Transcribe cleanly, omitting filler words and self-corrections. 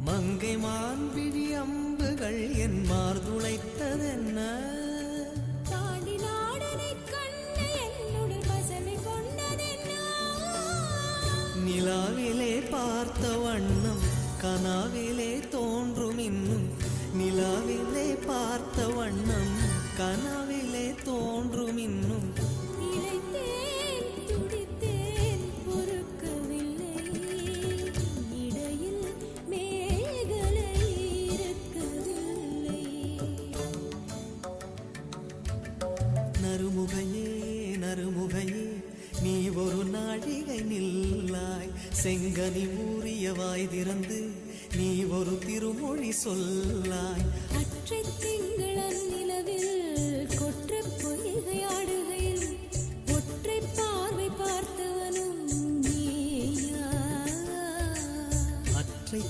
மங்கை மான்பிழி அம்புகள் என் மார்துளைத்ததென்ன நிலாவிலே பார்த்த வண்ணம் கனாவிலே தோன்றும் இன்னும் நிலாவிலே பார்த்த வண்ணம் கனாவிலே தோன்றும் இன்னும் நறுமுகையே நறுமுகையே நீ ஒரு நாழிகை நில்லாய் செங்கனி ஊறிய வாய் திறந்து நீ ஒரு திருமொழி சொல்லாய் அற்றை திங்களன் நிலவில் கொற்ற பொய்கையாடுகையில் ஒற்றை பார்வை பார்த்தவனும் நீயா அற்றை